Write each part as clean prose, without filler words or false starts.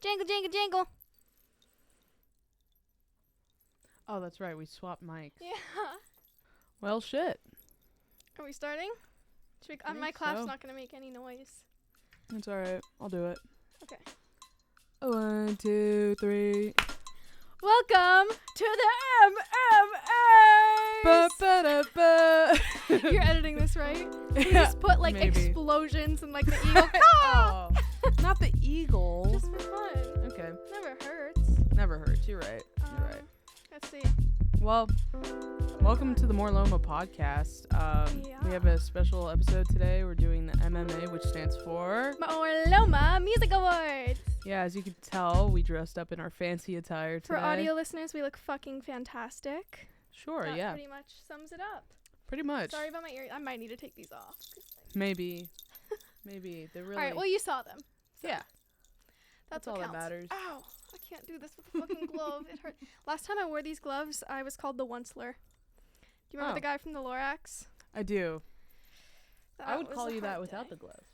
Jangle, jangle, jangle. Oh, that's right. We swapped mics. Yeah. Well, shit. Are we starting? I my think clap's so. not going to make any noise. It's all right. I'll do it. Okay. 1, 2, 3. Welcome to the MMA! Ba-ba-da-ba. You're editing this, right? You Yeah, just put like maybe. explosions and like the eagle. Oh, not the eagle. Just for fun. Okay. Never hurts. Never hurts. You're right. You're right. Let's see. Well, welcome to the Moreloma podcast. We have a special episode today. We're doing the MMA, which stands for Moreloma Music Awards. Yeah, as you can tell, we dressed up in our fancy attire today. For audio listeners, we look fucking fantastic. Sure, That yeah. pretty much sums it up. Pretty much. Sorry about my ears. I might need to take these off. Maybe. Maybe. They're really... All right, well, you saw them. So yeah. That's all what that counts. matters. Ow. I can't do this with the fucking glove. It hurt. Last time I wore these gloves, I was called the Onceler. Do you remember the guy from the Lorax? I do. I would was call a you that hard without day. the gloves.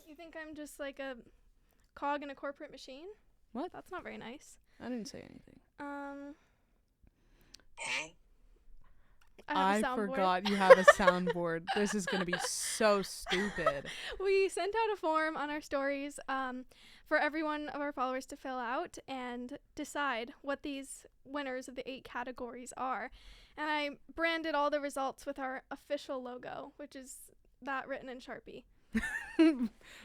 You think I'm just like a cog in a corporate machine? What? That's not very nice. I didn't say anything. I have a soundboard. forgot you have a soundboard. This is going to be so stupid. We sent out a form on our stories for every one of our followers to fill out and decide what these winners of the 8 categories are. And I branded all the results with our official logo, which is that written in Sharpie.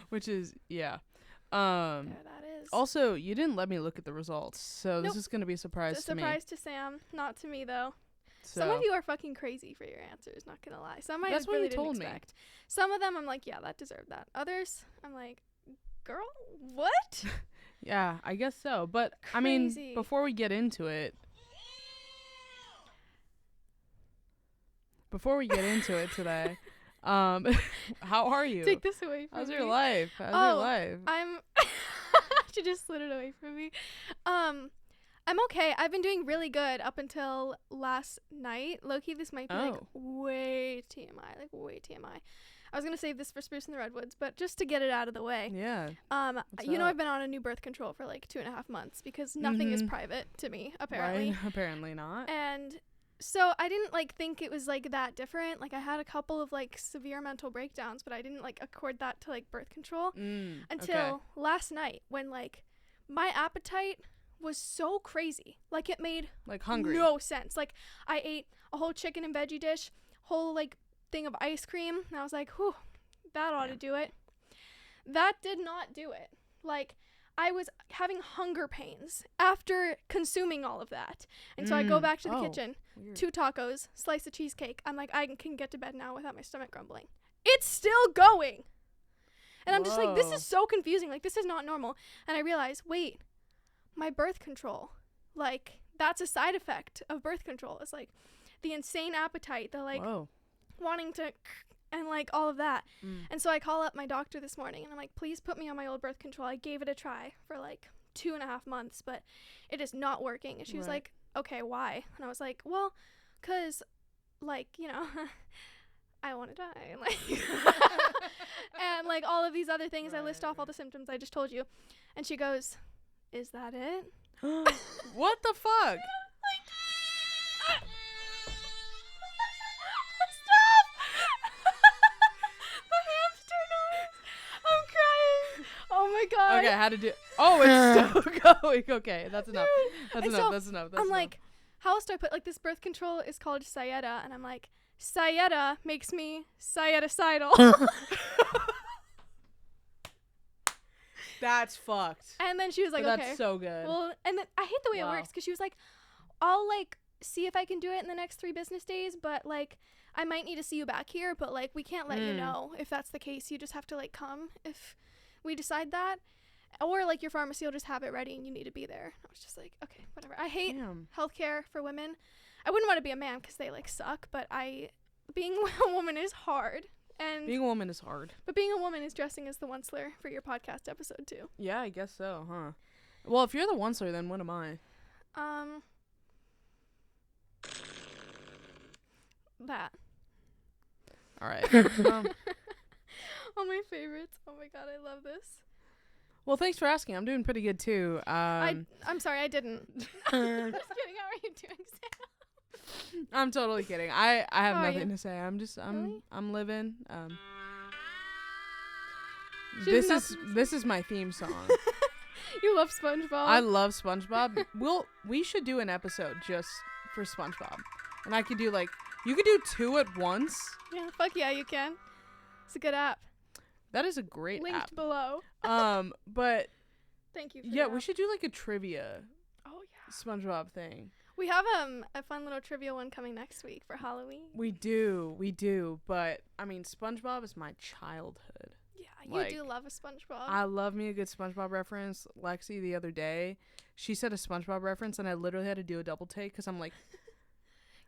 Which is, yeah. There that is. Also, you didn't let me look at the results, so Nope. this is going to be a surprise It's a to me. surprise to Sam, not to me though. So, Some of you are fucking crazy for your answers, not gonna lie. Some I That's what really you didn't told me. expect. Some of them I'm like, yeah, that deserved that. Others, I'm like, girl, what? yeah, I guess so. But, I mean, Crazy. before we get into it today, how are you? Take this away from How's me. your life? How's your Oh, life? I'm she just slid it away from me. I'm okay. I've been doing really good up until last night. Low-key, this might be like way TMI, I was gonna save this for Spruce in the Redwoods, but just to get it out of the way. Yeah. You know, up? I've been on a new birth control for like 2.5 months because nothing is private to me, apparently. Right? Apparently not. And so I didn't like think it was like that different. Like I had a couple of like severe mental breakdowns, but I didn't like accord that to like birth control until last night when like my appetite was so crazy. Like it made like hungry. no sense. Like I ate a whole chicken and veggie dish, whole like thing of ice cream, and I was like, whew, that ought to do it. That did not do it. Like I was having hunger pains after consuming all of that. And so I go back to the kitchen, Weird. 2 tacos, slice of cheesecake. I'm like, I can get to bed now without my stomach grumbling. It's still going. And I'm just like, this Whoa. is so confusing. Like, this is not normal. And I realize, wait, my birth control, like, that's a side effect of birth control. It's like the insane appetite, the like Whoa. wanting to and like all of that. And so I call up my doctor this morning and I'm like, please put me on my old birth control. I gave it a try for like 2.5 months, but it is not working. And she was like, okay, why? And I was like, well, cause like, you know, I want to die. Like, and like all of these other things. I list off all the symptoms I just told you. And she goes, is that it? What the fuck? Stop! The hamster noise. I'm crying. Oh my god. Okay, how to do? Oh, it's still going. Okay, that's enough. That's And enough. so That's enough. I'm like, how else do I put like this birth control is called Sayeda, and I'm like, Sayeda makes me Sayeda-cidal. that's fucked. And then she was like, But okay. that's so good. Well, and then I hate the way it works because she was like, I'll like see if I can do it in the next 3 business days, but like I might need to see you back here, but like we can't let you know if that's the case. You just have to like come if we decide that, or like your pharmacy will just have it ready and you need to be there. I was just like, okay, whatever. I hate healthcare for women. I wouldn't want to be a man because they like suck, but being a woman is hard. And being a woman is hard. But being a woman is dressing as the Onceler for your podcast episode too. Yeah, I guess so, huh? Well, if you're the Onceler, then what am I? That. All right. All my favorites. Oh my god, I love this. Well, thanks for asking. I'm doing pretty good too. I'm sorry, I didn't. Just kidding. How are you doing, Sam? I'm totally kidding. I have How are nothing you? to say. Really? I'm living. She's This is my theme song. You love SpongeBob. I love SpongeBob. We should do an episode just for SpongeBob, and I could do you could do 2 at once. Yeah, fuck yeah, you can. It's a good app. That is a great Linked app. below. But Thank you for yeah, that. we should do like a trivia Oh yeah. SpongeBob thing. We have a fun little trivia one coming next week for Halloween. We do. But I mean, SpongeBob is my childhood. Yeah, you do love a SpongeBob. I love me a good SpongeBob reference. Lexi the other day, she said a SpongeBob reference, and I literally had to do a double take because I'm like,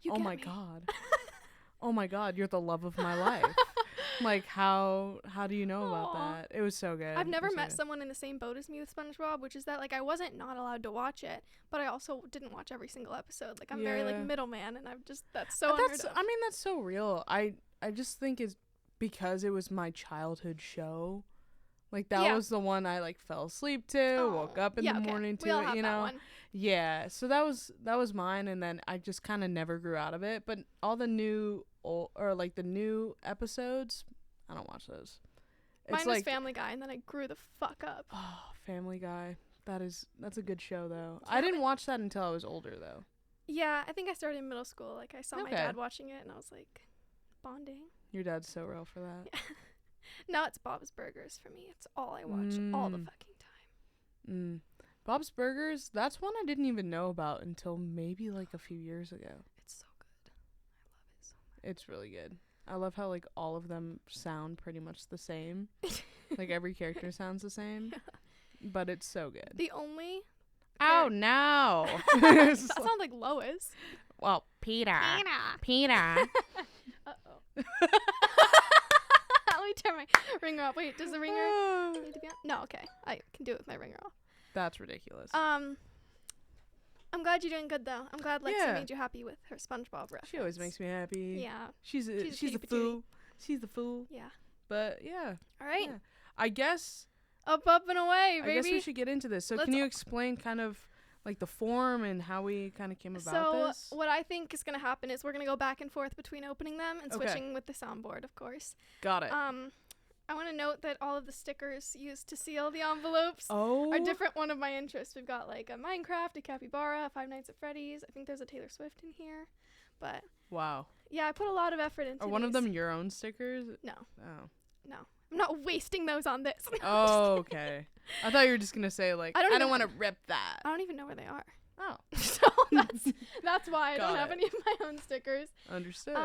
oh my god, oh my god, you're the love of my life. Like, how do you know about that? It was so good. I've never met someone in the same boat as me with SpongeBob, which is that like I wasn't not allowed to watch it, but I also didn't watch every single episode. Like I'm very like middleman, and I'm just that's so unheard of. I mean, that's so real. I just think it's because it was my childhood show. Like that was the one I like fell asleep to, woke up in the morning to, we all have that one. Yeah, so that was mine, and then I just kind of never grew out of it. But all the new the new episodes, I don't watch those. Mine was Family Guy, and then I grew the fuck up. Oh, Family Guy. That's a good show though. I didn't watch that until I was older though. Yeah, I think I started in middle school. Like I saw my dad watching it, and I was like, bonding. Your dad's so real for that. Yeah. Now it's Bob's Burgers for me. It's all I watch all the fucking time. Bob's Burgers, that's one I didn't even know about until maybe like a few years ago. It's so good. I love it so much. It's really good. I love how like all of them sound pretty much the same. Like every character sounds the same. Yeah. But it's so good. The only Oh no. That sounds like Lois. Well, Peter. Peter. Uh-oh. Let me turn my ringer off. Wait, does the ringer need to be on? No, okay. I can do it with my ringer off. That's ridiculous. I'm glad you're doing good though. I'm glad Lexi made you happy with her SpongeBob reference. She always makes me happy. Yeah. She's a fool. She's the fool. Yeah. But yeah. All right. Yeah. I guess up and away, baby. I guess we should get into this. So can you explain kind of like the form and how we kind of came about this? So what I think is going to happen is we're going to go back and forth between opening them and switching with the soundboard, of course. Got it. I want to note that all of the stickers used to seal the envelopes are different one of my interests. We've got like a Minecraft, a Capybara, a Five Nights at Freddy's. I think there's a Taylor Swift in here. But wow. Yeah, I put a lot of effort into Are one of them your own stickers? No. Oh. No. I'm not wasting those on this. Oh, okay. I thought you were just going to say like, I don't want to rip that. I don't even know where they are. Oh. So that's why I don't have any of my own stickers. Understood.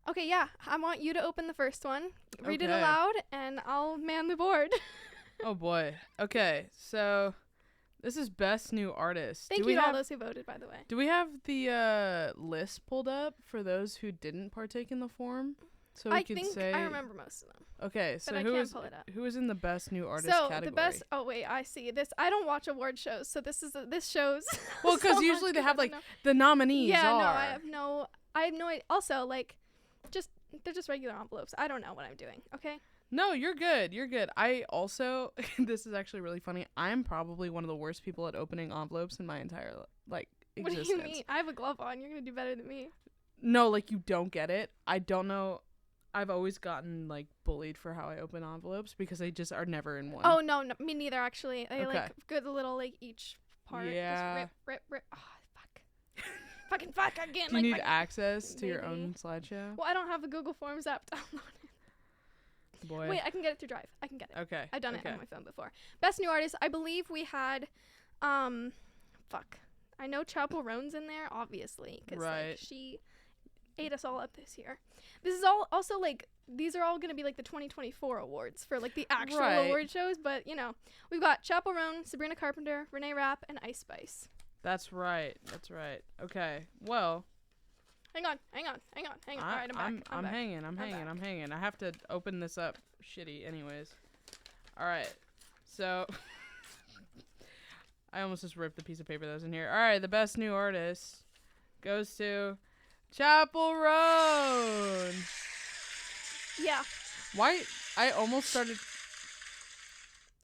Okay, yeah. I want you to open the first one. Read it aloud, and I'll man the board. Oh, boy. Okay, so this is Best New Artist. Thank you to all those who voted, by the way. Do we have the list pulled up for those who didn't partake in the form? So we could say I remember most of them. Okay, so who is in the Best New Artist category? The best. Oh wait, I see this. I don't watch award shows, so this shows. Well, because so usually they have like the nominees. Yeah, no, I have no idea. Also, like, they're just regular envelopes. I don't know what I'm doing. Okay. No, you're good. You're good. I also, this is actually really funny. I'm probably one of the worst people at opening envelopes in my entire existence. What do you mean? I have a glove on. You're gonna do better than me. No, like you don't get it. I don't know. I've always gotten like bullied for how I open envelopes because they just are never in one. Oh no, me neither actually. I like good little like each part. Yeah. Just rip. Oh fuck. Fucking fuck again. Do you need access to your own slideshow? Well, I don't have the Google Forms app downloaded. Boy. Wait, I can get it through Drive. I can get it. Okay. I've done it on my phone before. Best New Artist. I believe we had, fuck. I know Chapel Roan's in there, obviously, because like, she ate us all up this year. This is all also like these are all gonna be like the 2024 awards for like the actual award shows, but you know we've got Chapel Roan, Sabrina Carpenter, Renee Rapp, and Ice Spice. That's right. Okay. Well. Hang on. All right, I'm back. I'm hanging. I have to open this up shitty anyways. All right. So I almost just ripped the piece of paper that was in here. All right, the Best New Artist goes to Chapel Roan. Yeah. Why? I almost started.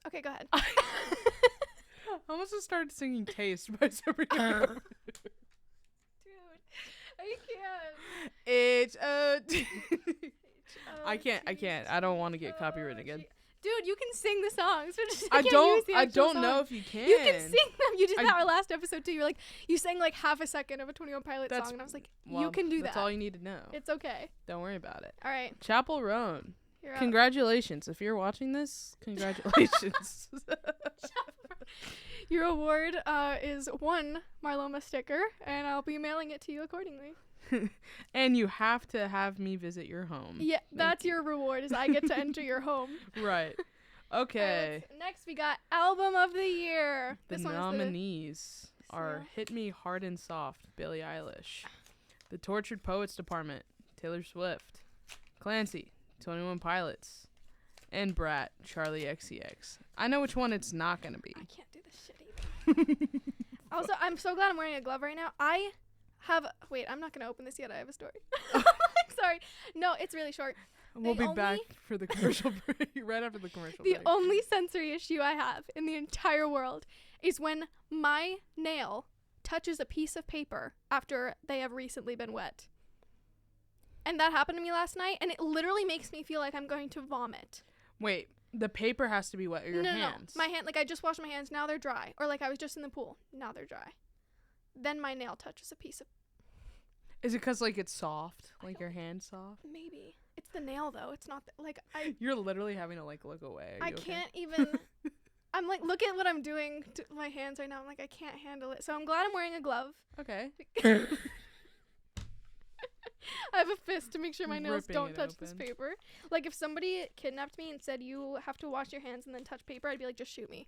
Okay, go ahead. I almost just started singing Taste by Sabrina. Dude, I can't. H-O-T. I can't. I don't want to get copyrighted again. Dude, you can sing the songs. I don't know if you can. You can sing them. You did that our last episode too. You're like, you sang like half a second of a 21 Pilots song, and I was like, you can do that. That's all you need to know. It's okay. Don't worry about it. All right. Chapel Roan. You're congratulations. If you're watching this, congratulations. Your award is 1 Marloma sticker, and I'll be mailing it to you accordingly. And you have to have me visit your home. Yeah, that's your reward, is I get to enter your home. Right. Okay. Next, we got Album of the Year. The nominees are Hit Me Hard and Soft, Billie Eilish. The Tortured Poets Department, Taylor Swift. Clancy, 21 Pilots. And Brat, Charlie XCX. I know which one it's not going to be. I can't do this shit either. Also, I'm so glad I'm wearing a glove right now. Wait, I'm not going to open this yet. I have a story. Sorry. No, it's really short. We'll be back for the commercial break, right after the commercial break. The only sensory issue I have in the entire world is when my nail touches a piece of paper after they have recently been wet. And that happened to me last night, and it literally makes me feel like I'm going to vomit. Wait, the paper has to be wet, or your hands? No, my hand, like I just washed my hands, now they're dry. Or like I was just in the pool, now they're dry. Then my nail touches a piece of... Is it because, like, it's soft? Like, your hand's soft? Maybe. It's the nail, though. It's not... You're literally having to, like, look away. I can't even... I'm like, look at what I'm doing to my hands right now. I'm like, I can't handle it. So I'm glad I'm wearing a glove. Okay. I have a fist to make sure my nails don't touch open. this paper. Like, if somebody kidnapped me and said, you have to wash your hands and then touch paper, I'd be like, just shoot me.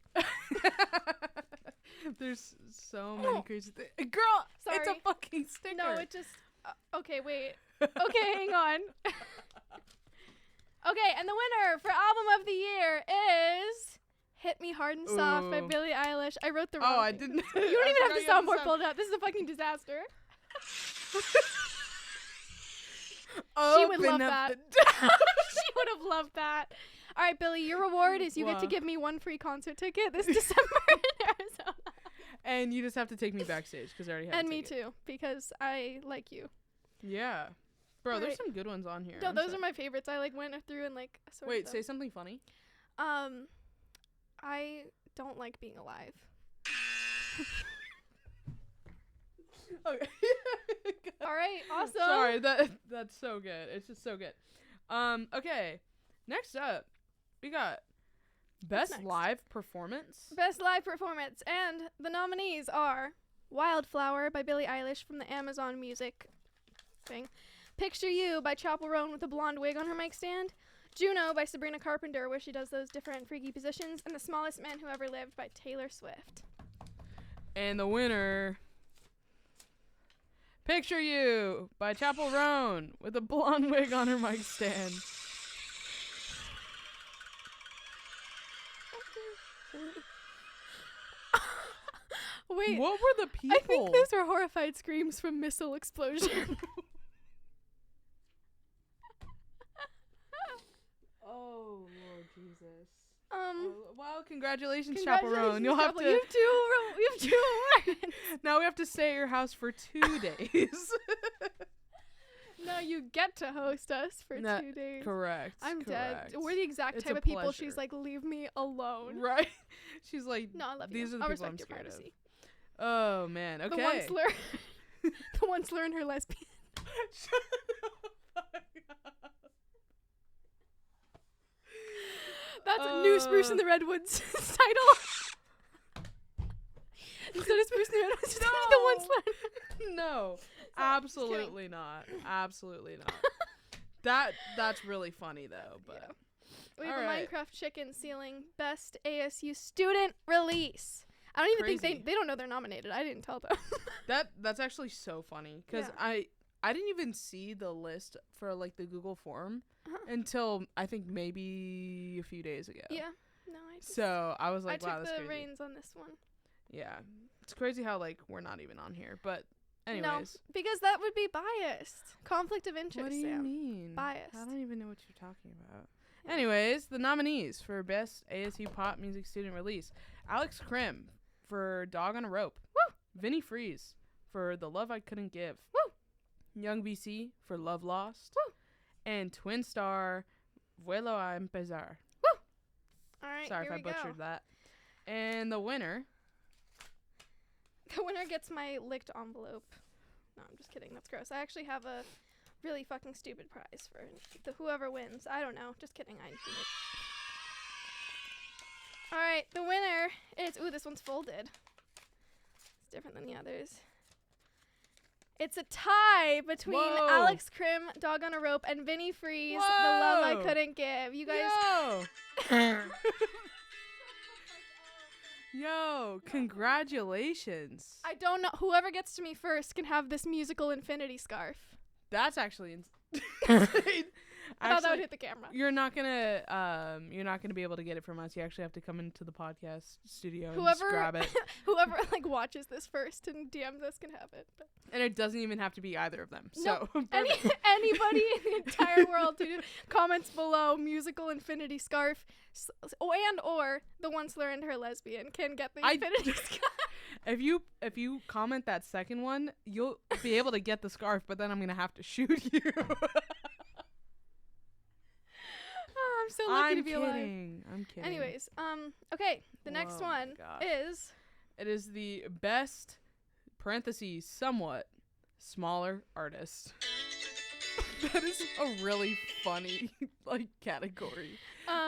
There's so many crazy things. Girl, sorry. It's a fucking sticker. No, it just... okay, wait. Okay, hang on. Okay, and the winner for Album of the Year is... Hit Me Hard and Soft by Billie Eilish. I wrote the wrong thing. I didn't... You don't even have the soundboard pulled up. This is a fucking disaster. She would love that. She would have loved that. All right, Billie, your reward is you get to give me 1 free concert ticket this December in Arizona. And you just have to take me backstage because I already have And me too, because I like you. Yeah. Bro, All there's right. some good ones on here. No, those are my favorites. I like went through and like sorted Wait, them. say something funny. I don't like being alive. Okay. All right, awesome. Sorry, that's so good. It's just so good. Okay. Next up, we got Best Live Performance. Best Live Performance, and the nominees are Wildflower by Billie Eilish from the Amazon Music thing, Picture You by Chapel Roan with a blonde wig on her mic stand, Juno by Sabrina Carpenter where she does those different freaky positions, and The Smallest Man Who Ever Lived by Taylor Swift. And the winner, Picture You by Chapel Roan with a blonde wig on her mic stand. Wait, what were the people? I think those were horrified screams from missile explosion. Oh, Lord Jesus. Well, congratulations, Chapel Roan. You'll have to. You have two awards. Now we have to stay at your house for 2 days. No, you get to host us for 2 days. Correct. I'm correct. dead. We're the exact type of people she's like, leave me alone. Right? She's like, no, I love these you. are the I'll people I'm respect your scared privacy. of. Oh, man. Okay. The one slur. The one slur in her lesbian. Shut the fuck up. That's a new Spruce in the Redwoods title. Instead of Spruce in the Redwoods, the one slur. No. Absolutely not. Absolutely not. That's really funny though, but yeah. We have a Minecraft chicken sealing best ASU student release. I don't even think they don't know they're nominated. I didn't tell them. That's actually so funny because I didn't even see the list for like the Google form until I think maybe a few days ago. Yeah. No, so I was like, wow, that's crazy. I took the reins on this one. Yeah. It's crazy how like we're not even on here, but anyways. No, because that would be biased. Conflict of interest, What do you Sam. mean? Biased. I don't even know what you're talking about. Anyways, the nominees for Best ASU Pop Music Student Release. Alex Krim for Dog on a Rope. Woo! Vinnie Freeze for The Love I Couldn't Give. Woo! Young BC for Love Lost. Woo! And Twin Star, Vuelo a Empezar. Woo! All right, Sorry if I butchered that. And the winner. The winner gets my licked envelope. No, I'm just kidding. That's gross. I actually have a really fucking stupid prize for whoever wins. I don't know. Just kidding. All right, the winner is... Ooh, this one's folded. It's different than the others. It's a tie between Alex Krim, Dog on a Rope, and Vinnie Freeze, The Love I Couldn't Give. You guys... Yo, congratulations. I don't know. Whoever gets to me first can have this musical infinity scarf. That's actually insane. I thought that would hit the camera. You're not gonna be able to get it from us. You actually have to come into the podcast studio and just grab it. Whoever like watches this first and DMs us can have it. But. And it doesn't even have to be either of them. So anybody in the entire world who comments below musical infinity scarf and or the once learned her lesbian can get the infinity scarf. If you comment that second one, you'll be able to get the scarf, but then I'm gonna have to shoot you. I'm so lucky to be alive. I'm kidding. Anyways, okay, the next one is... It is the best, parentheses, somewhat, smaller artist. That is a really funny, like, category.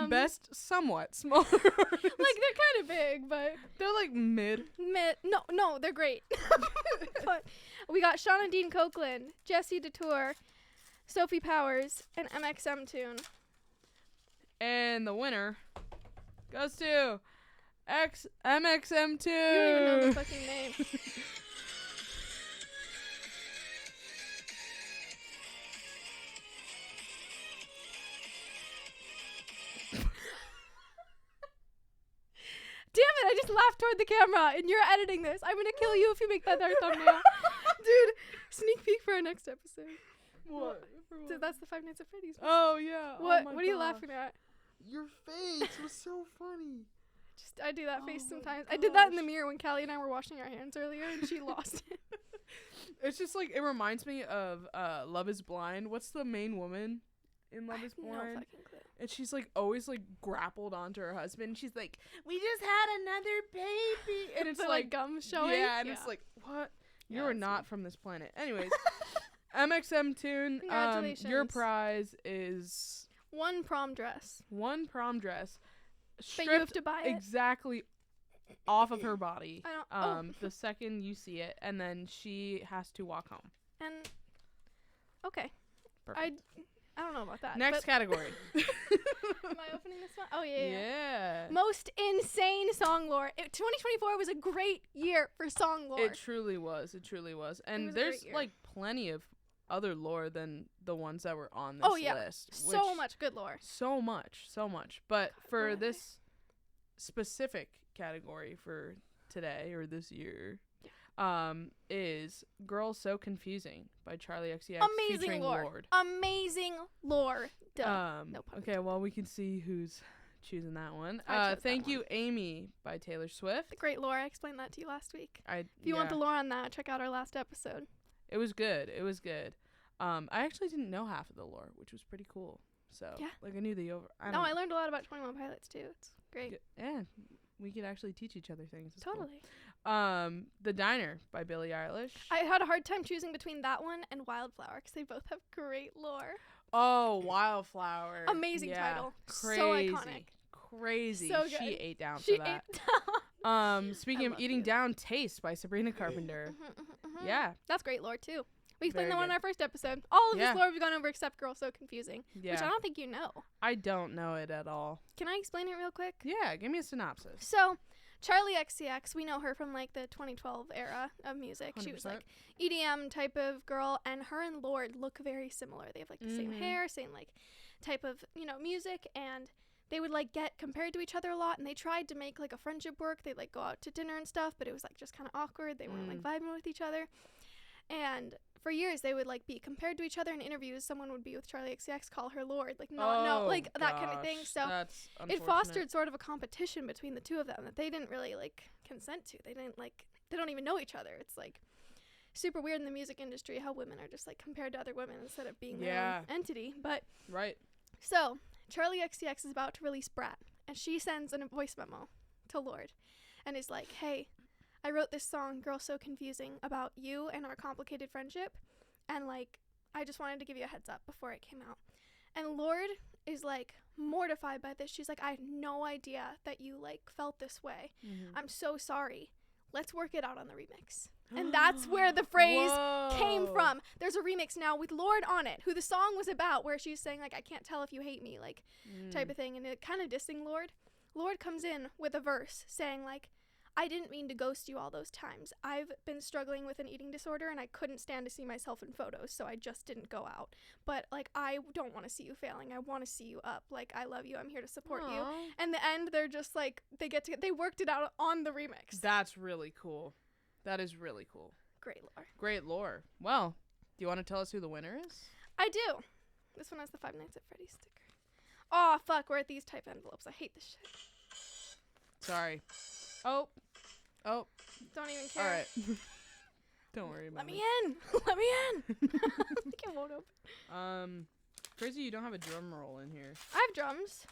Best, somewhat, smaller artist. Like, they're kind of big, but... They're, like, mid. No, they're great. But we got Shauna Dean Copeland, Jessie Detour, Sophie Powers, and MXM Tune. And the winner goes to MXM2. You don't even know the fucking name. Damn it, I just laughed toward the camera and you're editing this. I'm gonna kill you if you make that our thumbnail. Dude, sneak peek for our next episode. What? So that's the Five Nights at Freddy's. Oh, yeah. What are you laughing at? Your face was so funny. I do that face sometimes. I did that in the mirror when Callie and I were washing our hands earlier and she lost it. It's just like, it reminds me of Love is Blind. What's the main woman in Love is Blind? No fucking clue. And she's like always like grappled onto her husband. She's like, we just had another baby. And it's like gum showing. Yeah, and it's like, what? You are not from this planet. Anyways, MXM Tune, congratulations. Your prize is... One prom dress. Stripped but you have to buy it exactly off of her body. I don't. The second you see it, and then she has to walk home. And okay, Perfect. I don't know about that. Next category. Am I opening this one? Oh yeah. Most insane song lore. 2024 was a great year for song lore. It truly was. And there's like plenty of other lore than the ones that were on this list. So much good lore. So much. But for this specific category for today or this year, is Girl So Confusing by Charlie XCX featuring Lorde. Amazing lore. Duh. Okay, well, we can see who's choosing that one. Thank You, Amy by Taylor Swift. The great lore. I explained that to you last week. If you want the lore on that, check out our last episode. It was good. I actually didn't know half of the lore, which was pretty cool. So, like, I knew I learned a lot about 21 Pilots, too. It's great. Yeah, we could actually teach each other things. It's totally. Cool. The Diner by Billie Eilish. I had a hard time choosing between that one and Wildflower because they both have great lore. Oh, Wildflower. Amazing title. Crazy. So iconic. Crazy. So good. She ate down for that. Speaking of eating down, Taste by Sabrina Carpenter. Yeah. That's great lore, too. We explained that one in our first episode. All of this lore we've gone over except Girl So Confusing, which I don't think you know. I don't know it at all. Can I explain it real quick? Yeah, give me a synopsis. So, Charlie XCX, we know her from, like, the 2012 era of music. 100%. She was, like, EDM type of girl, and her and Lorde look very similar. They have, like, the same hair, same, like, type of, music, and they would, like, get compared to each other a lot, and they tried to make, like, a friendship work. They'd, like, go out to dinner and stuff, but it was, like, just kind of awkward. They weren't, like, vibing with each other. And for years they would like be compared to each other in interviews. Someone would be with Charlie XCX, call her Lord, like no, like that kind of thing. So it fostered sort of a competition between the two of them that they didn't really like consent to. They don't even know each other. It's like super weird in the music industry how women are just like compared to other women instead of being their own entity. But so Charlie XCX is about to release Brat, and she sends a voice memo to Lord and is like, hey, I wrote this song, Girl So Confusing, about you and our complicated friendship, and like I just wanted to give you a heads up before it came out. And Lord is like mortified by this. She's like, I had no idea that you like felt this way. I'm so sorry. Let's work it out on the remix. And that's where the phrase came from. There's a remix now with Lord on it, who the song was about, where she's saying like, I can't tell if you hate me, like type of thing, and it kind of dissing Lord. Lord comes in with a verse saying like, I didn't mean to ghost you all those times. I've been struggling with an eating disorder and I couldn't stand to see myself in photos, so I just didn't go out. But like, I don't want to see you failing. I want to see you up. Like, I love you. I'm here to support you. And the end, they're just like, they worked it out on the remix. That's really cool. That is really cool. Great lore. Great lore. Well, do you want to tell us who the winner is? I do. This one has the Five Nights at Freddy's sticker. Oh, fuck. We're at these type envelopes. I hate this shit. Sorry. Oh. Don't even care. All right. Don't worry about it. Let me in. Let me in. It won't open. Crazy you don't have a drum roll in here. I have drums.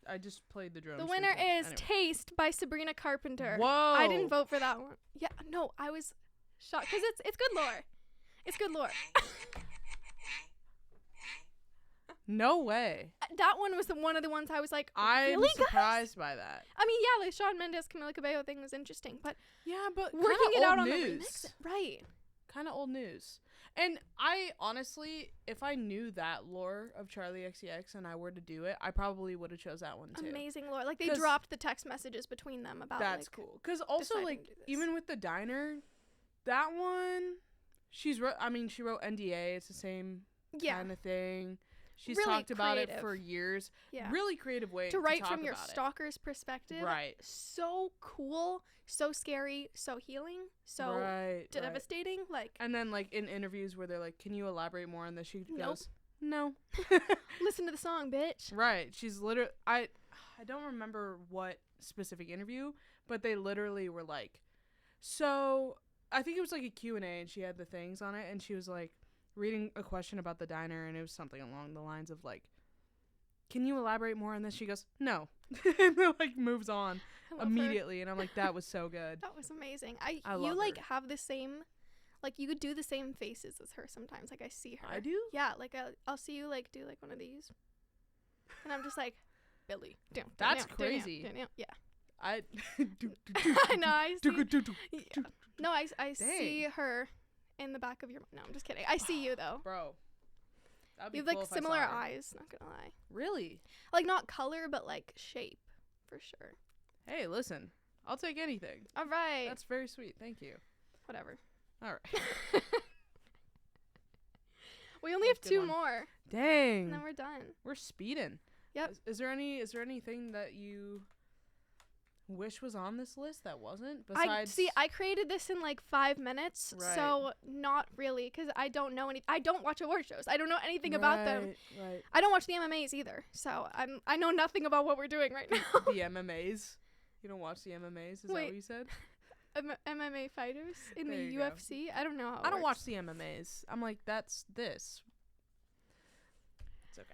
I just played the drums. The winner is Taste by Sabrina Carpenter. Whoa. I didn't vote for that one. Yeah, no, I was shocked because it's good lore. It's good lore. No way. That one was one of the ones I was like, I'm really, surprised by that. I mean, yeah, the Shawn Mendes, Camila Cabello thing was interesting, but working it out on the remix, right? Kind of old news. And I honestly, if I knew that lore of Charlie XCX and I were to do it, I probably would have chose that one too. Amazing lore. Like they dropped the text messages between them about that's like, cool. Because also like even with the diner, that one, she wrote NDA. It's the same kind of thing. She's really talked about it for years. Yeah. Really creative way to write talk from your stalker's perspective. Right. So cool, so scary, so healing, so devastating. Like, and then like in interviews where they're like, "Can you elaborate more on this?" She goes, "No." Listen to the song, bitch. Right. She's literally. I don't remember what specific interview, but they literally were like, so I think it was like a Q&A, and she had the things on it, and she was like, reading a question about the diner, and it was something along the lines of like, can you elaborate more on this? She goes, no. And then like moves on immediately her. And I'm like, that was so good. That was amazing. I love you like her. have the same, like you could do the same faces as her sometimes. Like I see her. I do? Yeah, like I'll see you like do like one of these, and I'm just like, Billy. That's crazy. Yeah. I know. I see. Yeah. No, I see her in the back of your. No, I'm just kidding. I see you though, bro. You have like similar eyes. Not gonna lie. Really? Like not color, but like shape, for sure. Hey, listen, I'll take anything. All right. That's very sweet. Thank you. Whatever. All right. We only have two more. Dang. And then we're done. We're speeding. Yep. Is there anything that you wish was on this list that wasn't? Besides, I created this in like 5 minutes, so not really, because I don't know I don't watch award shows. I don't know anything about them. Right. I don't watch the MMAs either, so I know nothing about what we're doing right now. The MMAs? You don't watch the MMAs? Is that what you said? MMA fighters in the UFC? Go. I don't know how I don't watch the MMAs. I'm like, that's this. It's okay.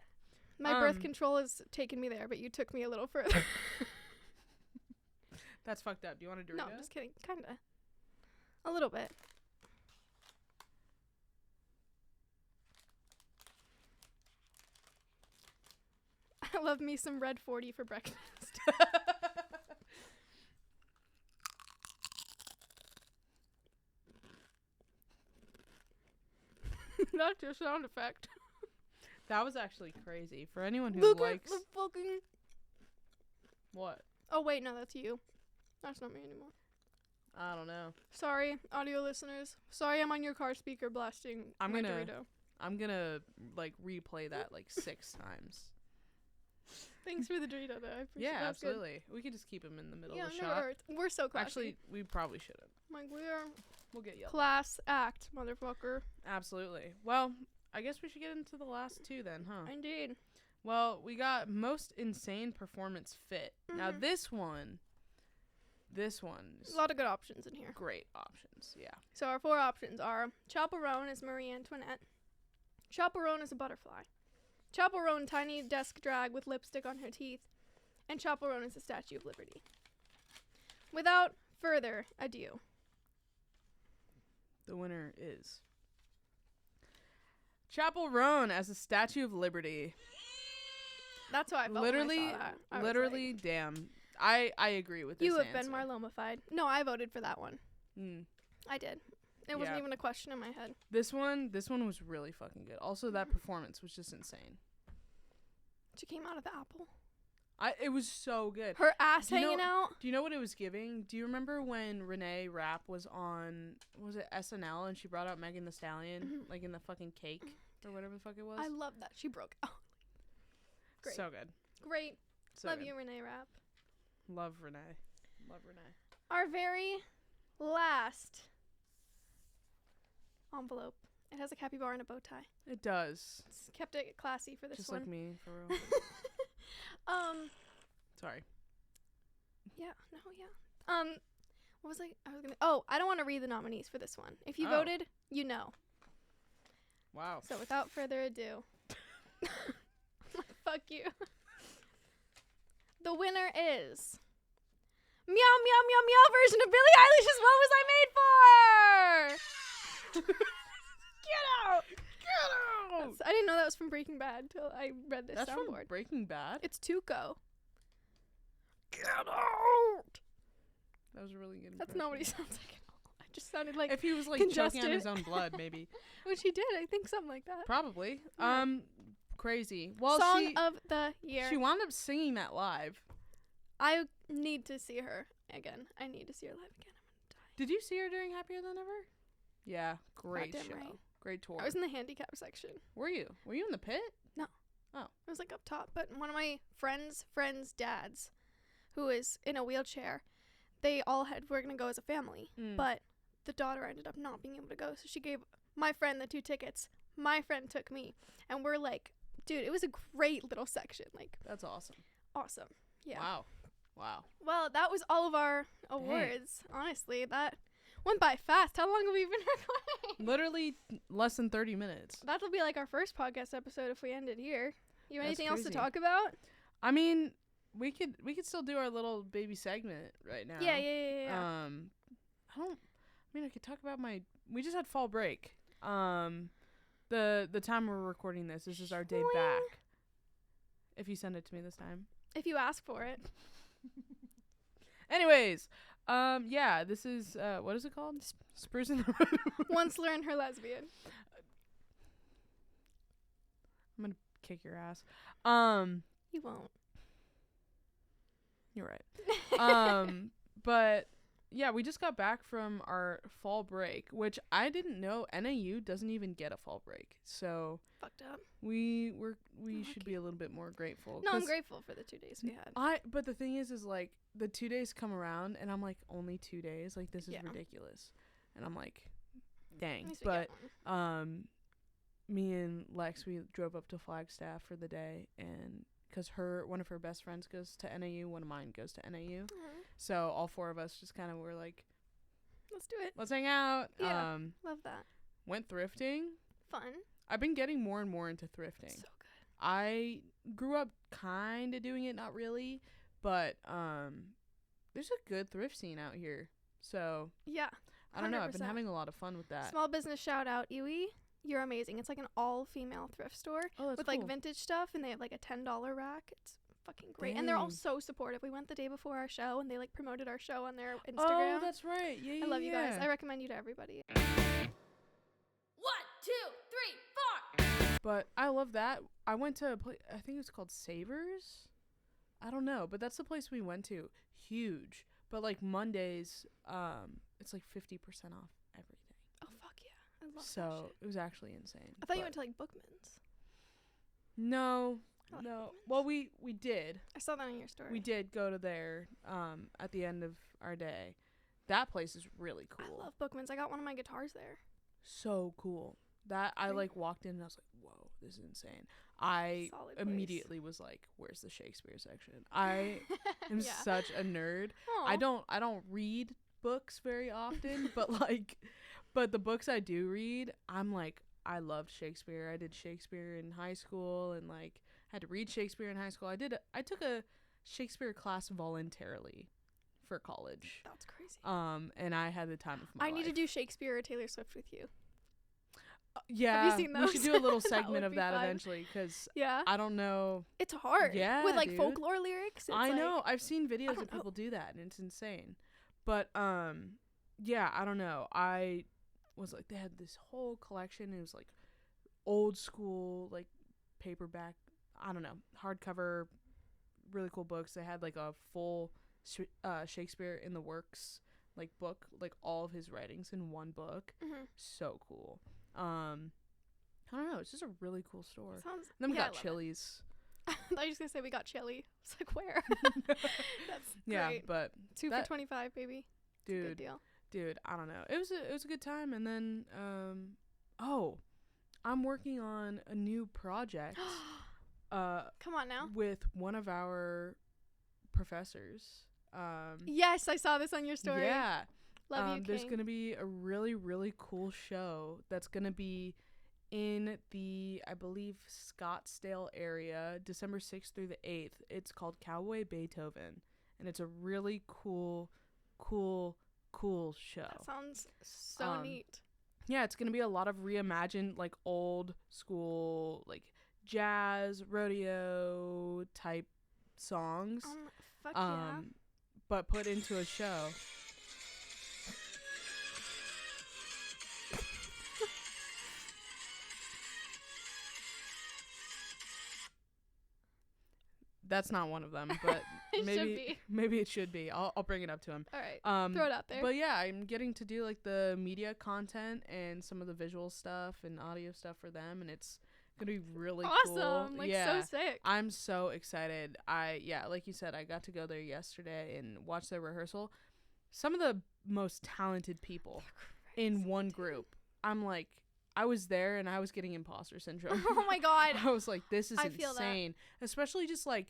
My birth control has taken me there, but you took me a little further. That's fucked up. Do you want to do it? No, I'm just kidding. Kinda. A little bit. I love me some red 40 for breakfast. That's your sound effect. That was actually crazy. For anyone who Look likes... at the fucking... What? Oh, wait, no, that's you. That's not me anymore. I don't know. Sorry, audio listeners. Sorry I'm on your car speaker blasting my Dorito. I'm gonna, like, replay that, like, 6 times. Thanks for the Dorito, though. I appreciate it. Yeah, absolutely. Good. We could just keep him in the middle of the shot. We're so classy. Actually, we probably shouldn't. Like, we are... We'll get yelled. Class act, motherfucker. Absolutely. Well, I guess we should get into the last two then, huh? Indeed. Well, we got most insane performance fit. Now this one is a lot of good options in here. great options. Yeah. So our 4 options are Chaperone is Marie Antoinette. Chaperone is a butterfly. Chaperone, tiny desk drag with lipstick on her teeth. And Chaperone is the Statue of Liberty. Without further ado, the winner is Chaperone as a Statue of Liberty. That's how I felt literally, when I saw that. I literally, like, damn. I agree with this you have answer. been Marlomified. No, I voted for that one. Mm. I did. It wasn't even a question in my head. This one was really fucking good. Also, that performance was just insane. She came out of the apple. It was so good. Her ass hanging out. Do you know what it was giving? Do you remember when Renee Rapp was on, was it SNL, and she brought out Megan Thee Stallion, like in the fucking cake or whatever the fuck it was? I love that. She broke out. Great. So good. Great. So love good. you, Renee Rapp. Love Renee. Love Renee. Our very last envelope. It has a capybara and a bow tie. It does. It's kept it classy for this Just one. like me, for real. Sorry. Yeah. No. Yeah. What was I was gonna? Oh, I don't want to read the nominees for this one. If you Oh. voted, you know. Wow. So without further ado, fuck you. The winner is Meow Meow Meow Meow version of Billie Eilish's "What Was I Made For?" Get out! Get out! I didn't know that was from Breaking Bad till I read this That's from soundboard. Breaking Bad? It's Tuco. Get out! That was a really good That's impression. not what he sounds like at all. I just sounded like If he was like congested. choking on his own blood, maybe. Which he did. I think something like that. Probably. Yeah. Crazy. Well, Song of the year. she wound up singing that live. I need to see her again. I need to see her live again. I'm gonna die. Did you see her during Happier Than Ever? Yeah, great Goddamn show. right. Great tour. I was in the handicap section. Were you? Were you in the pit? I was like up top, but one of my friends' dads, who is in a wheelchair, they all were gonna go as a family, but the daughter ended up not being able to go, so she gave my friend the 2 tickets. My friend took me, and we're like, dude, it was a great little section. Like, That's awesome. awesome. Yeah. Wow. Well, that was all of our awards. Honestly, that went by fast. How long have we been recording? Literally less than 30 minutes. That'll be like our first podcast episode if we ended here. You have That's anything else to crazy. talk about? I mean, we could still do our little baby segment right now. Yeah. I could talk about we just had fall break. The time we're recording this is our day back. If you send it to me this time. If you ask for it. Anyways, yeah, this is what is it called? Spruce in the Road. Once learned her lesbian. I'm gonna kick your ass. You won't. You're right. But yeah, we just got back from our fall break, which I didn't know NAU doesn't even get a fall break. So Fucked up. we should be a little bit more grateful. No, I'm grateful for the 2 days we had. But the thing is like the 2 days come around and I'm like, only 2 days? Like, this is ridiculous. And I'm like, dang. At least we But get one. me and Lex, we drove up to Flagstaff for the day, and because one of her best friends goes to NAU, one of mine goes to NAU. So all 4 of us just kind of were like, Let's do it. let's hang out. Yeah. Love that. Went thrifting. Fun. I've been getting more and more into thrifting. So good. I grew up kind of doing it, not really, but there's a good thrift scene out here. So Yeah. I don't know. I've been 100%. having a lot of fun with that. Small business shout out, Iwi. You're amazing. It's like an all-female thrift store Oh, that's with cool. like vintage stuff, and they have like a $10 rack. It's fucking great. And they're all Dang. so supportive. We went the day before our show, and they like promoted our show on their Instagram. Oh, that's right. Yeah, I love you guys. yeah. I recommend you to everybody. 1, 2, 3, 4. But I love that. I went to a place, I think it was called Savers. I don't know, but that's the place we went to. Huge. But like Mondays, it's like 50% off everything. Oh fuck yeah. I love that So shit. it was actually insane. I thought you But went to like Bookman's. No. I like No. Bookman's. Well, we did. I saw that on your story. We did go to there at the end of our day. that place is really cool. I love Bookman's. I got one of my guitars there. So cool. That I like walked in and I was like, whoa, this is insane. I Solid place. immediately was like, where's the Shakespeare section? I am Yeah. such a nerd. Aw. I don't read books very often, but the books I do read, I'm like, I loved Shakespeare. I did Shakespeare in high school and like had to read Shakespeare in high school. I took a Shakespeare class voluntarily for college. That's crazy. And I had the time of my life. I need to do Shakespeare or Taylor Swift with you. Yeah, seen we should those? do a little That segment would of be that fun. eventually because Yeah. I don't know. It's hard. Yeah, With like dude. folklore lyrics. It's I like, know. I've seen videos don't of people know. do that, and it's insane. But yeah, I don't know. I was like, they had this whole collection. It was like old school, like paperback. I don't know, hardcover, really cool books. They had like a full Shakespeare in the Works like book, like all of his writings in one book. Mm-hmm. So cool. I don't know. It's just a really cool store. Sounds. Then we yeah, I got love Chili's. it. I thought you were gonna say we got chili. It's like where? That's Yeah, great. but 2 that- for $25, baby. It's a good dude, deal. I don't know. It was a good time. And then I'm working on a new project Come on now. with one of our professors. Yes, I saw this on your story. Yeah. Love you, There's King. going to be a really, really cool show that's going to be in the, I believe, Scottsdale area, December 6th through the 8th. It's called Cowboy Beethoven, and it's a really cool show. That sounds so neat. Yeah, it's going to be a lot of reimagined, like, old school, like, jazz, rodeo type songs, Fuck yeah. but put into a show. That's not one of them, but It should be. maybe it should be. I'll bring it up to him. All right. Throw it out there. But yeah, I'm getting to do like the media content and some of the visual stuff and audio stuff for them, and it's gonna be really cool. Awesome. Like, yeah, so sick. I'm so excited. Like you said, I got to go there yesterday and watch their rehearsal. Some of the most talented people in one group. I'm like, I was there and I was getting imposter syndrome. Oh my God. I was like, this is I feel that. insane. Especially just like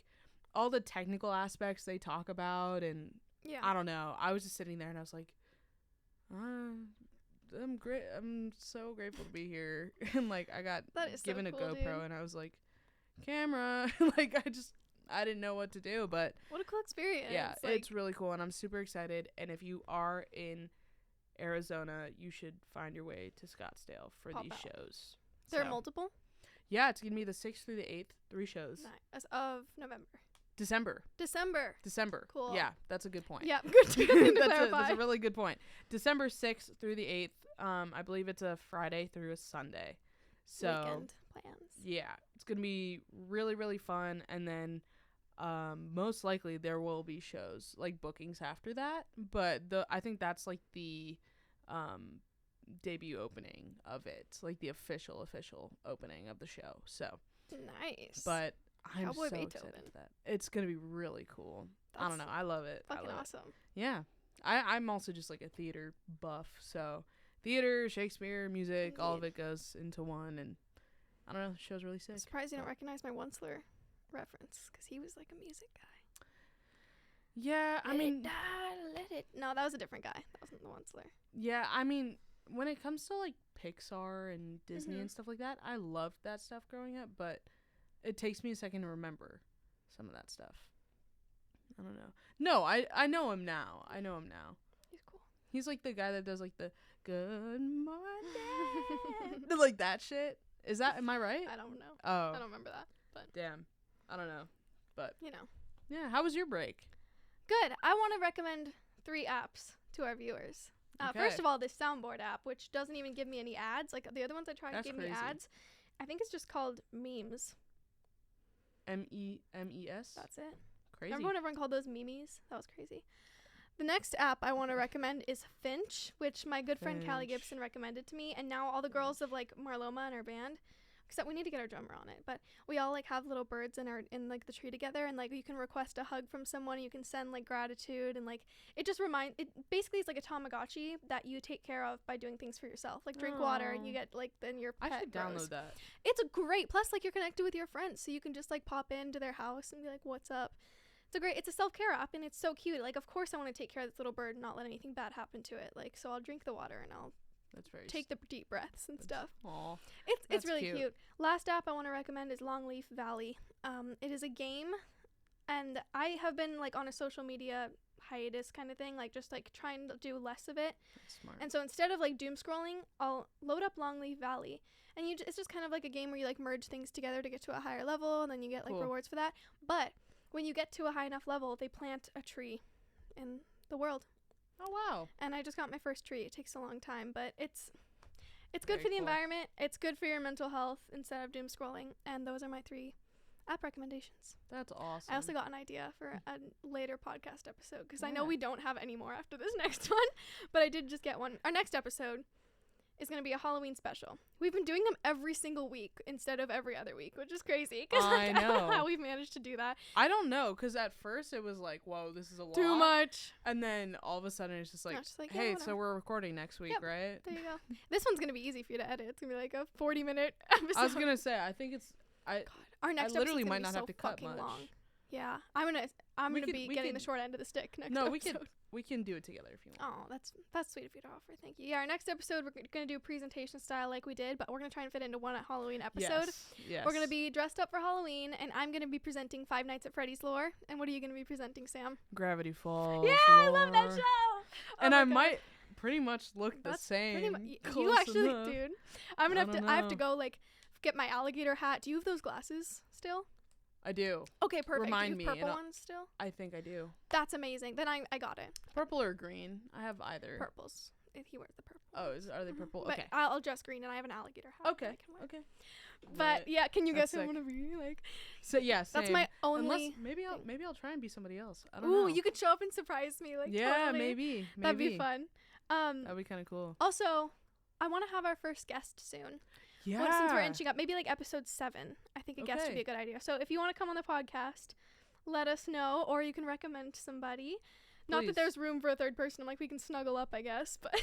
all the technical aspects they talk about, and Yeah. I don't know. I was just sitting there and I was like, I'm great. I'm so grateful to be here. And like I got That is so given cool, a GoPro dude. and I was like, camera. Like I didn't know what to do, but What a cool experience. yeah, Like, it's really cool and I'm super excited. And if you are in Arizona, you should find your way to Scottsdale for Pop these out. shows. there are So, multiple? yeah, it's gonna be the 6th through the 8th, 3 shows. Nice. As of November. December. December. Cool. Yeah, that's a good point. Yeah, good thing to that's clarify. a really good point. December 6th through the 8th. I believe it's a Friday through a Sunday. So Weekend plans. yeah, it's gonna be really, really fun. And then most likely there will be shows like bookings after that. But I think that's like the debut opening of it, like the official opening of the show. So Nice. but I'm Cowboy so Beethoven. excited for that. It's gonna be really cool. I don't That's know. I love it. I fucking love it. awesome. Yeah. I'm also just like a theater buff, so theater, Shakespeare, music, all of it goes into one, and I don't know, the show's really sick. I'm surprised you don't so. recognize my Onceler reference, because he was like a music guy. Yeah, I mean, Let it. No, that was a different guy. That wasn't the Onceler. yeah, I mean, when it comes to like Pixar and Disney Mhm. and stuff like that, I loved that stuff growing up, but it takes me a second to remember some of that stuff. I don't know. No, I know him now. He's cool. He's like the guy that does like the good morning, like that shit. Am I right? I don't know. Oh, I don't remember that, but damn. I don't know. you know. Yeah, how was your break? Good. I want to recommend 3 apps to our viewers. First Okay. of all, this soundboard app, which doesn't even give me any ads. Like the other ones I tried That's gave me crazy. ads. I think it's just called Memes. MEMES? That's it. Crazy. Remember when everyone called those memes? That was crazy. The next app I want to recommend is Finch, which my good friend Callie Finch. Gibson recommended to me. And now all the girls of like Marloma and her band except we need to get our drummer on it, but we all like have little birds in like the tree together, and like you can request a hug from someone, you can send like gratitude, and like it basically is like a Tamagotchi that you take care of by doing things for yourself, like drink water, and you get like then your pet I should grows. download that. It's a great, plus like you're connected with your friends, so you can just like pop into their house and be like, what's up? It's a self-care app, and it's so cute. Like, of course I want to take care of this little bird and not let anything bad happen to it. Like, so I'll drink the water and I'll take the deep breaths and stuff. Aw, it's really cute. Last app I want to recommend is Longleaf Valley. It is a game, and I have been like on a social media hiatus kind of thing, like just like trying to do less of it. That's smart. And so instead of like doom scrolling, I'll load up Longleaf Valley, and it's just kind of like a game where you like merge things together to get to a higher level, and then you get like rewards for that. But when you get to a high enough level, they plant a tree in the world. Oh, wow. And I just got my first tree. It takes a long time, but it's good for the environment. It's good for your mental health instead of doom scrolling. And those are my 3 app recommendations. That's awesome. I also got an idea for a later podcast episode, because I know we don't have any more after this next one, but I did just get one. Our next episode is going to be a Halloween special. We've been doing them every single week instead of every other week, which is crazy. I know. I don't know how we've managed to do that. I don't know, because at first it was like, whoa, this is a lot. Too much. And then all of a sudden it's just like, hey, so we're recording next week, right? There you go. This one's going to be easy for you to edit. It's going to be like a 40-minute episode. I was going to say, I think it's... Our next I literally might not have to cut much. Long. Yeah. I'm gonna be getting the short end of the stick next episode. We can do it together if you want. Oh, that's sweet of you to offer. Thank you. Yeah, our next episode we're gonna do presentation style like we did, but we're gonna try and fit into one Halloween episode. Yes. We're gonna be dressed up for Halloween, and I'm gonna be presenting Five Nights at Freddy's lore. And what are you gonna be presenting, Sam? Gravity Falls. Yeah, lore. I love that show. And I might pretty much look the same. You actually, dude. I have to go like get my alligator hat. Do you have those glasses still? I do. Okay, perfect. Remind do you have me. purple ones still? I think I do. That's amazing. Then I got it. Purple or green? I have either. Purples. He wears the purple. Oh, are they purple? But okay. I'll dress green, and I have an alligator hat. Okay. Okay. But yeah, can you guess who I'm gonna be? Like. So yeah, same. That's my only. Unless, maybe I'll try and be somebody else. I don't know. Ooh, you could show up and surprise me. Like. Yeah, totally. maybe. That'd be fun. That'd be kind of cool. Also, I want to have our first guest soon. Yeah. Since we're inching up, maybe like episode 7. I think a guest would be a good idea. So if you want to come on the podcast, let us know, or you can recommend somebody. Please. Not that there's room for a third person. I'm like, we can snuggle up, I guess, but.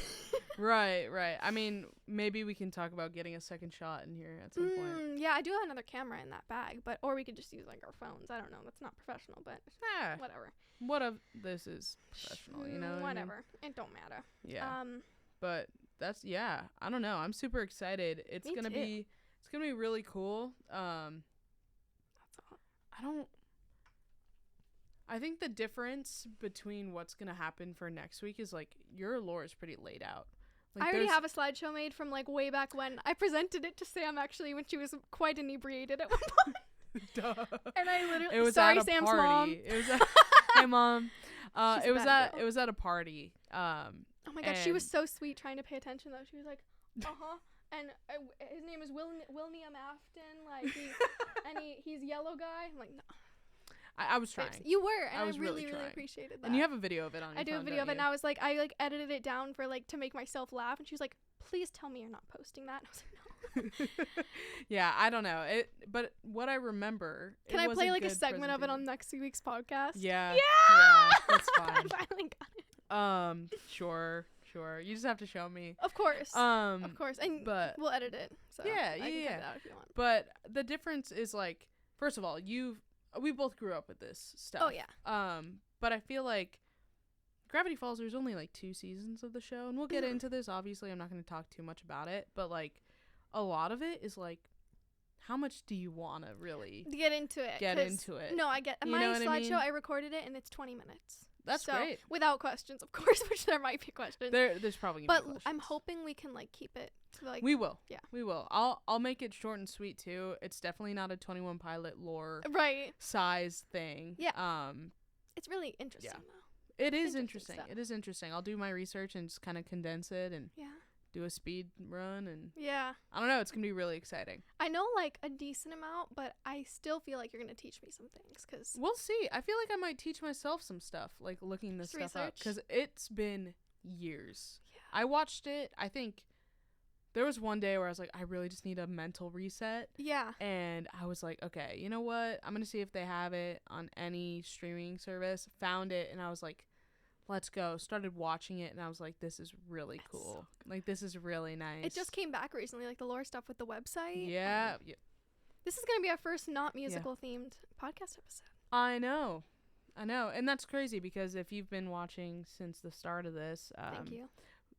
Right. I mean, maybe we can talk about getting a second shot in here at some point. Yeah, I do have another camera in that bag, or we could just use like our phones. I don't know. That's not professional, but whatever. What if this is professional? You know. Whatever. I mean? It don't matter. Yeah. But I don't know. I'm super excited. It's gonna be really cool. I think the difference between what's gonna happen for next week is like your lore is pretty laid out. Like, I already have a slideshow made from like way back when. I presented it to Sam actually when she was quite inebriated at one point. Duh. And I literally it was sorry, at a Sam's party. mom. It was at, hey mom. It was at a party. Oh my god, she was so sweet trying to pay attention though. She was like, and his name is William Afton. Like he's yellow guy. I'm like, no. I was trying. You were, and I was really appreciated that. And you have a video of it on your phone, I do a video of it, and I was like, I like edited it down for like to make myself laugh, and she was like, please tell me you're not posting that. And I was like, no. Yeah, I don't know. But what I remember, can I play like a segment of it on next week's podcast? Yeah, that's fine. I finally got it. Sure. You just have to show me. Of course. And we'll edit it. So yeah. I can cut it out if you want. But the difference is like, first of all, we both grew up with this stuff. Oh yeah. But I feel like Gravity Falls, there's only like 2 seasons of the show, and we'll get into this. Obviously, I'm not going to talk too much about it, but like a lot of it is like, how much do you want to really get into it? No, I get my slideshow. I recorded it, and it's 20 minutes. That's great. Without questions, of course, which there might be questions. There's probably gonna be questions. I'm hoping we can like keep it to, like. We will. Yeah. We will. I'll make it short and sweet too. It's definitely not a 21 Pilot lore size thing. Yeah. It's really interesting though. It is interesting. It is interesting. I'll do my research and just kind of condense it and do a speed run and I don't know. It's gonna be really exciting. I know like a decent amount, but I still feel like you're gonna teach me some things because we'll see. I feel like I might teach myself some stuff, like looking this stuff up because it's been years. Yeah. I watched it, I think, there was one day where I was like, I really just need a mental reset. Yeah. And I was like, okay, you know what? I'm going to see if they have it on any streaming service. Found it, and I was like, let's go. Started watching it, and I was like, this is really cool. So like, this is really nice. It just came back recently, like the lore stuff with the website. Yeah. This is going to be our first not musical themed podcast episode. I know. And that's crazy because if you've been watching since the start of this. Thank you.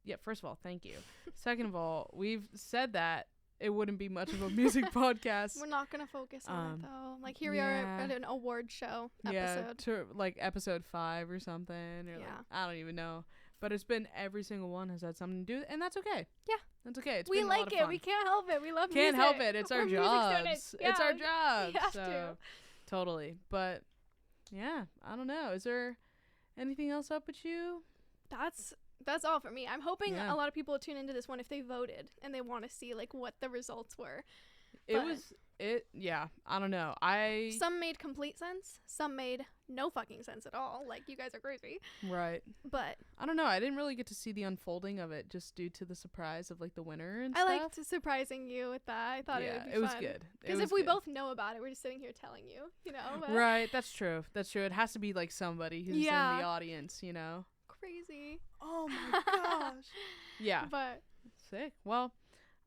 Yeah, first of all, thank you. Second of all, we've said that it wouldn't be much of a music podcast. We're not going to focus on it, though. Like, here we are at an award show episode. Yeah, like episode 5 or something. Or like, I don't even know. But it's been every single one has had something to do with it, and that's okay. Yeah. That's okay. We like it. We can't help it. We love music. Can't help it. It's our jobs. Yeah, it's our jobs. We have so, to. Totally. But, yeah, I don't know. Is there anything else up with you? That's all for me. I'm hoping a lot of people will tune into this one if they voted and they want to see like what the results were. I don't know. Some made complete sense. Some made no fucking sense at all. Like, you guys are crazy. Right. But I don't know. I didn't really get to see the unfolding of it just due to the surprise of like the winner and stuff. I liked surprising you with that. I thought it would be fun. It was good. Because if we both know about it, we're just sitting here telling you, you know. But right. That's true. It has to be like somebody who's in the audience, you know. Crazy. Oh my gosh. Yeah. But sick. Well,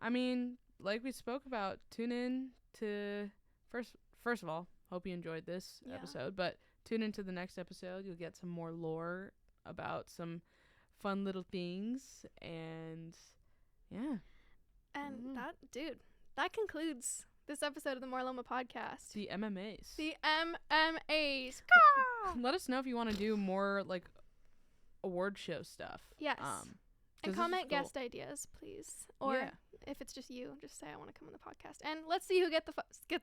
I mean, like we spoke about, tune in to first of all, hope you enjoyed this episode, but tune into the next episode. You'll get some more lore about some fun little things, and that concludes this episode of the Moreloma podcast. The MMAs. The MMAs. Let us know if you want to do more like award show stuff. Yes. And comment guest ideas, please. Or if it's just you, just say I want to come on the podcast. And let's see who gets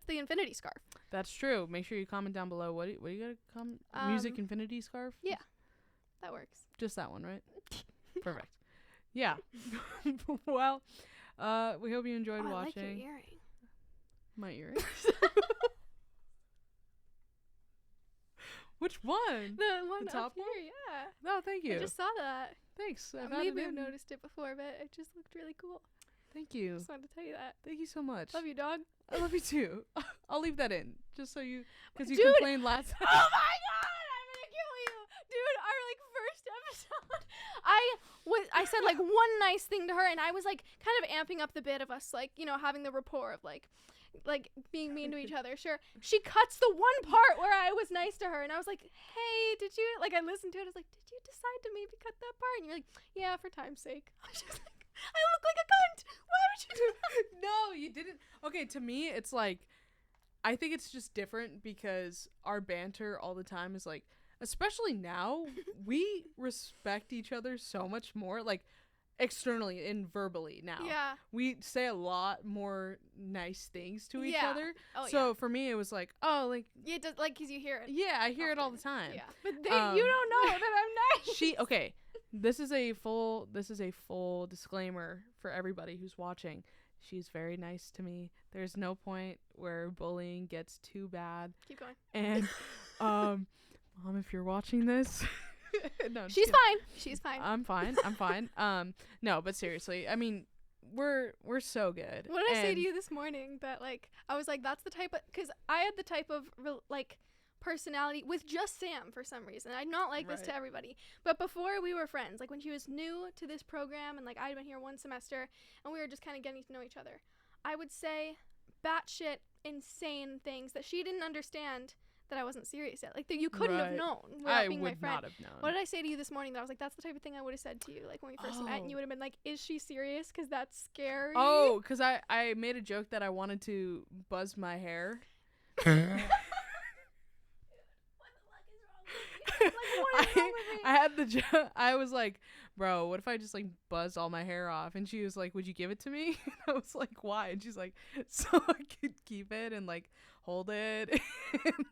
the infinity scarf. That's true. Make sure you comment down below. What do you got to comment? Music infinity scarf? Yeah. That works. Just that one, right? Perfect. Yeah. Well, we hope you enjoyed watching. I like your earring. My earring? Which one? The one the top up here, one? yeah. No, thank you. I just saw that. Thanks. Maybe I've noticed it before, but it just looked really cool. Thank you. Just wanted to tell you that. Thank you so much. Love you, dog. I love you too. I'll leave that in just so you, because you Dude, complained last time. Oh my god, I'm gonna kill you, dude. Our like first episode, I said like one nice thing to her, and I was like kind of amping up the bit of us like, you know, having the rapport of like being mean to each other. Sure, she cuts the one part where I was nice to her, and I was like, hey, did you like? I listened to it. I was like, did you decide to maybe cut that part? And you're like, yeah, for time's sake. I was just like, I look like a cunt. Why would you do that? No, you didn't. Okay, to me, it's like, I think it's just different because our banter all the time is like, especially now, we respect each other so much more, like externally and verbally now. Yeah. We say a lot more nice things to each Yeah. other. Oh, so for me, it was like, oh, like, Yeah, just like because you hear it. yeah, I hear it all often. the time. Yeah, but you don't know that I'm nice. Okay. This is a full disclaimer for everybody who's watching. She's very nice to me. There's no point where bullying gets too bad. Keep going. And Mom, if you're watching this, no, She's fine. She's fine. I'm fine. No, but seriously, I mean, we're so good. What did I say to you this morning? That like I was like, that's the type of, because I had the type of like personality with just Sam for some reason. I'd not like this to everybody, but before we were friends, like when she was new to this program and like I'd been here one semester and we were just kind of getting to know each other, I would say batshit insane things that she didn't understand that I wasn't serious yet. Like that you couldn't have known without being my friend. Not have known. What did I say to you this morning that I was like, that's the type of thing I would have said to you like when we first met, and you would have been like, is she serious? Because that's scary. Oh, because I made a joke that I wanted to buzz my hair. I had the joke. I was like, bro, what if I just like buzz all my hair off? And she was like, would you give it to me? And I was like, why? And she's like, so I could keep it and like hold it. And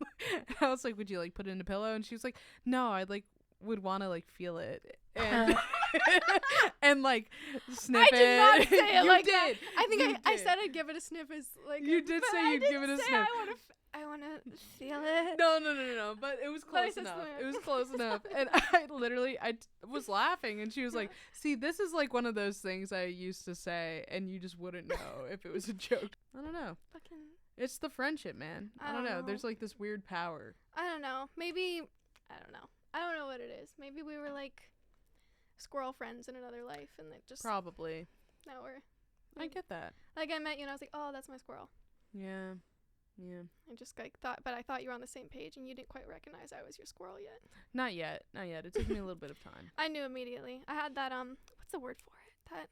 I was like, would you like put it in a pillow? And she was like, no, I like would want to like feel it. and and like sniff I did not it. say it You like did. that. I think You I did. said I'd give it a sniff as like. You did but say I you'd give it a didn't say sniff. I want to feel it. No. But it was But I close said enough. sniff. It was close enough. And I literally, was laughing, and she was like, "See, this is like one of those things I used to say, and you just wouldn't know if it was a joke." I don't know. Fucking. It's the friendship, man. I don't know. There's like this weird power. I don't know. Maybe I don't know. I don't know what it is. Maybe we were like squirrel friends in another life, and it just Probably. now we're. I get that. Like I met you, and I was like, oh, that's my squirrel. Yeah. I just like thought, but I thought you were on the same page, and you didn't quite recognize I was your squirrel yet. Not yet. It took me a little bit of time. I knew immediately. I had that what's the word for it? That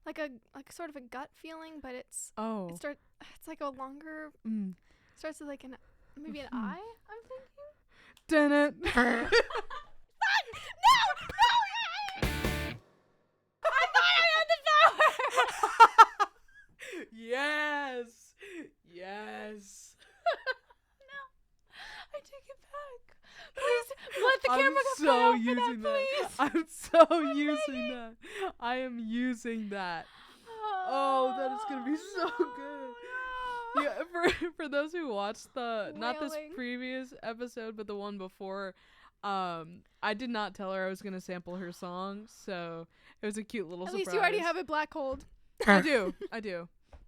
like sort of a gut feeling, but it's it's like a longer starts with like maybe an I. I'm thinking. Dun it. No! I thought I had the power. Yes. I take it back. Please let the I'm camera go so out for using that, please. I'm so I'm using begging. that. I am using that. Oh, that is gonna be so good. Yeah, for those who watched not this Wailing. previous episode, but the one before, I did not tell her I was gonna sample her song, so it was a cute little At surprise. least you already have a black hold. I do.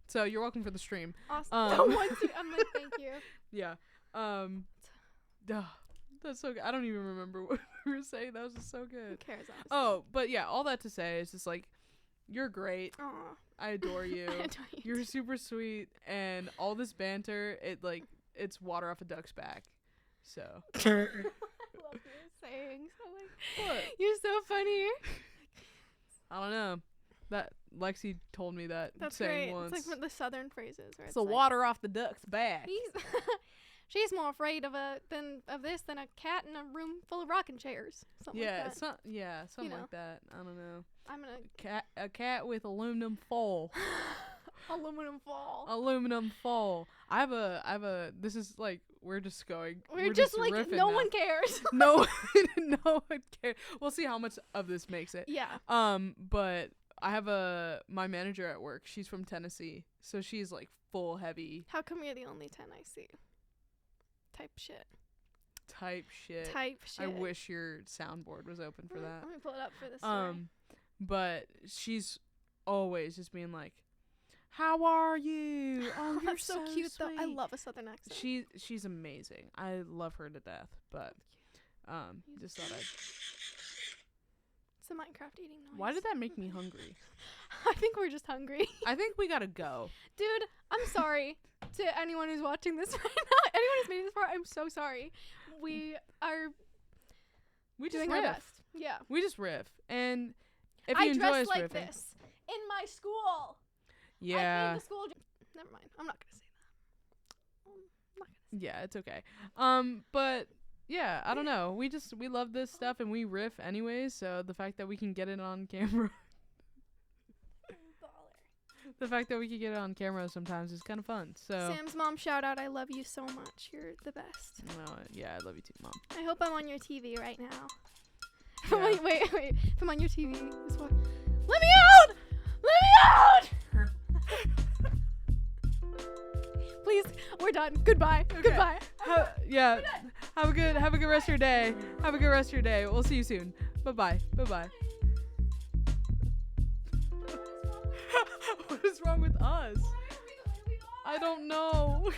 So you're welcome for the stream. Awesome. I'm like, thank you. Yeah. That's so good. I don't even remember what we were saying. That was just so Who good. cares? Honestly. Oh, but yeah, all that to say is just like, you're great. Aw. I adore you. I adore you You're too. super sweet, and all this banter, it's water off a duck's back. So. I love your sayings. I'm like, What? you're so funny. I don't know. That Lexi told me that That's saying great. once. It's like one of the southern phrases. Where It's it's the like, water off the duck's back. She's more afraid of this than a cat in a room full of rocking chairs. Something Yeah, like that. something know. like that. I don't know. I'm gonna A cat with aluminum foil. aluminum fall. Aluminum foil. I have a. This is like we're just going. We're just like riffing no now. one cares. No, no one cares. We'll see how much of this makes it. Yeah. But I have my manager at work. She's from Tennessee, so she's like full heavy How come you're the only 10 I see? Type shit. type shit. Type shit. I wish your soundboard was open for that. Let me pull it up for this story. But she's always just being like, "How are you? Oh, you're That's so cute though. I sweet." love a southern accent. She's amazing. I love her to death. But just thought I'd. It's a Minecraft eating noise. Why did that make me hungry? I think we're just hungry. I think we gotta go. Dude, I'm sorry to anyone who's watching this right now. Anyone who's made it this far, I'm so sorry. We are We just doing riff. our best. Yeah. We just riff. And if I you enjoy dress us like riffing, this in my school. I yeah, made the school. Never mind. I'm not gonna say that. I'm not gonna say yeah, it's okay. But yeah, I don't know. We love this stuff and we riff anyways. So the fact that we can get it on camera, the fact that we can get it on camera sometimes is kind of fun. So Sam's mom, shout out. I love you so much. You're the best. yeah, I love you too, Mom. I hope I'm on your TV right now. Yeah. wait. If I'm on your TV, this one. Let me out! Let me out! Please, we're done. Goodbye. Okay. Goodbye. Yeah, have a good rest of your day. Have a good rest of your day. We'll see you soon. Bye bye. What is wrong with us? I don't know.